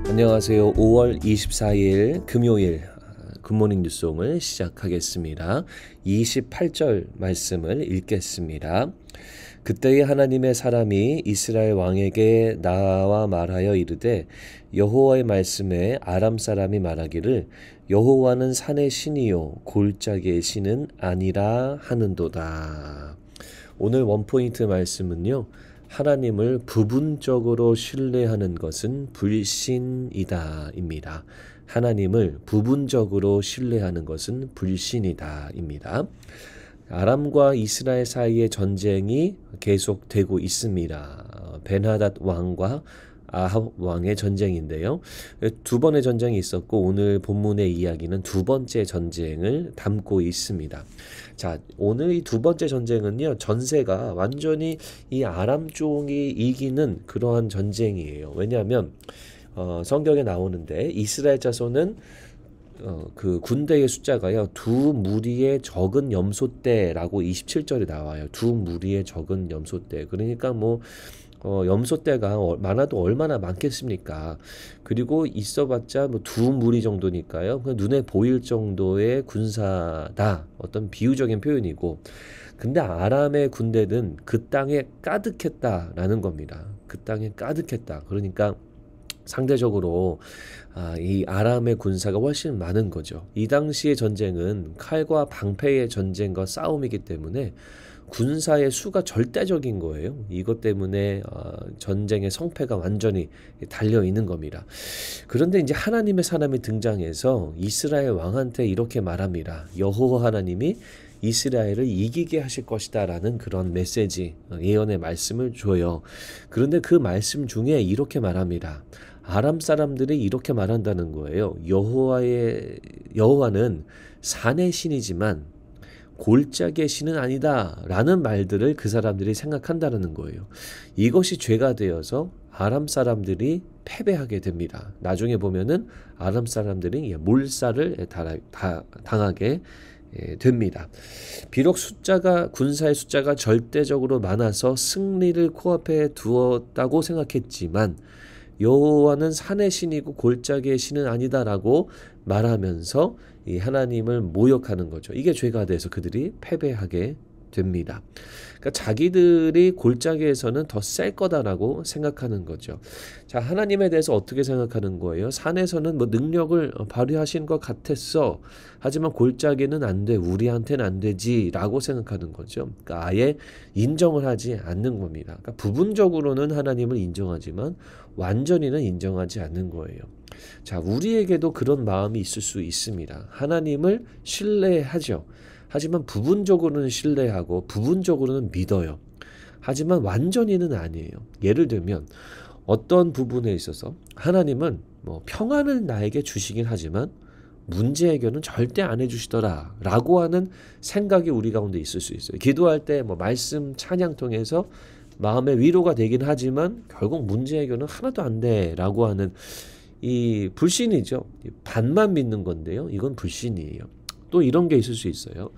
안녕하세요. 5월 24일 금요일 굿모닝 뉴송을 시작하겠습니다. 28절 말씀을 읽겠습니다. 그때에 하나님의 사람이 이스라엘 왕에게 나와 말하여 이르되 여호와의 말씀에 아람 사람이 말하기를 여호와는 산의 신이요 골짜기의 신은 아니라 하는도다. 오늘 원포인트 말씀은요. 하나님을 부분적으로 신뢰하는 것은 불신이다 입니다. 하나님을 부분적으로 신뢰하는 것은 불신이다 입니다. 아람과 이스라엘 사이의 전쟁이 계속되고 있습니다. 벤하닷 왕과 아합 왕의 전쟁인데요. 두 번의 전쟁이 있었고 오늘 본문의 이야기는 두 번째 전쟁을 담고 있습니다. 자, 오늘 이 두 번째 전쟁은요. 전세가 완전히 이 아람 쪽이 이기는 그러한 전쟁이에요. 왜냐하면 성경에 나오는데 이스라엘 자손은 그 군대의 숫자가요. 두 무리의 적은 염소떼라고 27절에 나와요. 두 무리의 적은 염소떼. 그러니까 염소떼가 많아도 얼마나 많겠습니까? 그리고 있어봤자 두 무리 정도니까요. 그냥 눈에 보일 정도의 군사다. 어떤 비유적인 표현이고. 근데 아람의 군대는 그 땅에 가득했다라는 겁니다. 그 땅에 가득했다. 그러니까 상대적으로 이 아람의 군사가 훨씬 많은 거죠. 이 당시의 전쟁은 칼과 방패의 전쟁과 싸움이기 때문에 군사의 수가 절대적인 거예요. 이것 때문에 전쟁의 성패가 완전히 달려 있는 겁니다. 그런데 이제 하나님의 사람이 등장해서 이스라엘 왕한테 이렇게 말합니다. 여호와 하나님이 이스라엘을 이기게 하실 것이다 라는 그런 메시지, 예언의 말씀을 줘요. 그런데 그 말씀 중에 이렇게 말합니다. 아람 사람들이 이렇게 말한다는 거예요. 여호와는 산의 신이지만 골짜기의 신은 아니다 라는 말들을 그 사람들이 생각한다는 거예요. 이것이 죄가 되어서 아람 사람들이 패배하게 됩니다. 나중에 보면은 아람 사람들이 몰살을 당하게 됩니다. 비록 군사의 숫자가 절대적으로 많아서 승리를 코앞에 두었다고 생각했지만 여호와는 산의 신이고 골짜기의 신은 아니다라고 말하면서 이 하나님을 모욕하는 거죠. 이게 죄가 돼서 그들이 패배하게 됩니다. 그러니까 자기들이 골짜기에서는 더 셀 거다라고 생각하는 거죠. 자, 하나님에 대해서 어떻게 생각하는 거예요? 산에서는 능력을 발휘하신 것 같았어. 하지만 골짜기는 안 돼. 우리한테는 안 되지라고 생각하는 거죠. 그러니까 아예 인정을 하지 않는 겁니다. 그러니까 부분적으로는 하나님을 인정하지만 완전히는 인정하지 않는 거예요. 자, 우리에게도 그런 마음이 있을 수 있습니다. 하나님을 신뢰하죠. 하지만 부분적으로는 신뢰하고 부분적으로는 믿어요. 하지만 완전히는 아니에요. 예를 들면 어떤 부분에 있어서 하나님은 평안을 나에게 주시긴 하지만 문제 해결은 절대 안 해주시더라 라고 하는 생각이 우리 가운데 있을 수 있어요. 기도할 때 말씀 찬양 통해서 마음의 위로가 되긴 하지만 결국 문제 해결은 하나도 안 돼 라고 하는 이 불신이죠. 반만 믿는 건데요. 이건 불신이에요. 또 이런 게 있을 수 있어요.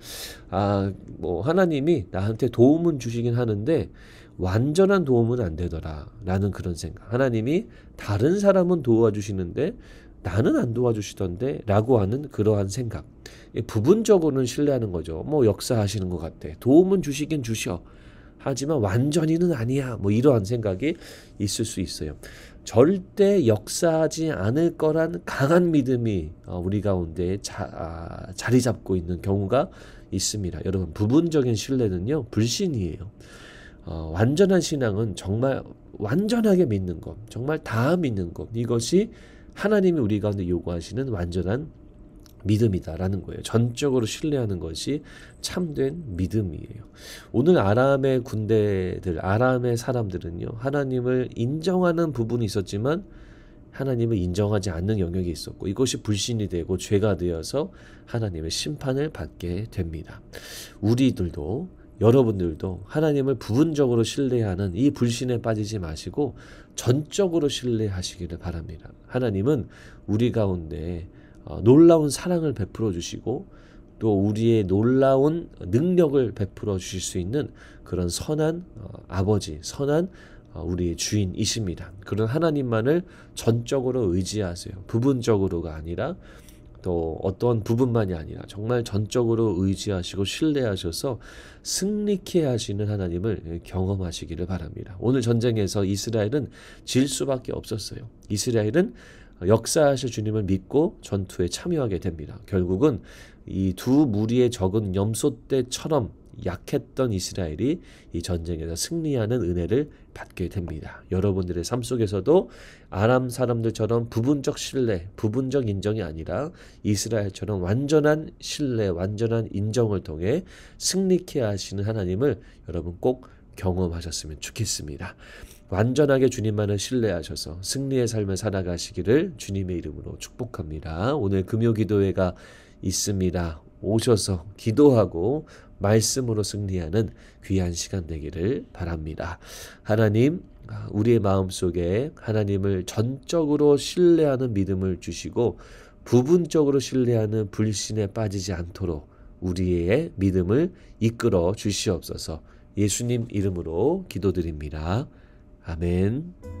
하나님이 나한테 도움은 주시긴 하는데 완전한 도움은 안 되더라 라는 그런 생각. 하나님이 다른 사람은 도와주시는데 나는 안 도와주시던데 라고 하는 그러한 생각. 부분적으로는 신뢰하는 거죠. 역사하시는 것 같아. 도움은 주시긴 주셔. 하지만 완전히는 아니야. 이러한 생각이 있을 수 있어요. 절대 역사하지 않을 거란 강한 믿음이 우리 가운데 자리 잡고 있는 경우가 있습니다. 여러분, 부분적인 신뢰는요, 불신이에요. 완전한 신앙은 정말 완전하게 믿는 것, 정말 다 믿는 것, 이것이 하나님이 우리 가운데 요구하시는 완전한 믿음이다라는 거예요. 전적으로 신뢰하는 것이 참된 믿음이에요. 오늘 아람의 군대들, 아람의 사람들은요, 하나님을 인정하는 부분이 있었지만 하나님을 인정하지 않는 영역이 있었고 이것이 불신이 되고 죄가 되어서 하나님의 심판을 받게 됩니다. 우리들도 여러분들도 하나님을 부분적으로 신뢰하는 이 불신에 빠지지 마시고 전적으로 신뢰하시기를 바랍니다. 하나님은 우리 가운데 놀라운 사랑을 베풀어 주시고 또 우리의 놀라운 능력을 베풀어 주실 수 있는 그런 선한 아버지, 선한 우리의 주인이십니다. 그런 하나님만을 전적으로 의지하세요. 부분적으로가 아니라 또 어떠한 부분만이 아니라 정말 전적으로 의지하시고 신뢰하셔서 승리케 하시는 하나님을 경험하시기를 바랍니다. 오늘 전쟁에서 이스라엘은 질 수밖에 없었어요. 이스라엘은 역사하실 주님을 믿고 전투에 참여하게 됩니다. 결국은 이 두 무리의 적은 염소떼처럼 약했던 이스라엘이 이 전쟁에서 승리하는 은혜를 받게 됩니다. 여러분들의 삶 속에서도 아람 사람들처럼 부분적 신뢰, 부분적 인정이 아니라 이스라엘처럼 완전한 신뢰, 완전한 인정을 통해 승리케 하시는 하나님을 여러분 꼭 경험하셨으면 좋겠습니다. 완전하게 주님만을 신뢰하셔서 승리의 삶을 살아가시기를 주님의 이름으로 축복합니다. 오늘 금요 기도회가 있습니다. 오셔서 기도하고 말씀으로 승리하는 귀한 시간 되기를 바랍니다. 하나님, 우리의 마음속에 하나님을 전적으로 신뢰하는 믿음을 주시고 부분적으로 신뢰하는 불신에 빠지지 않도록 우리의 믿음을 이끌어 주시옵소서. 예수님 이름으로 기도드립니다. 아멘.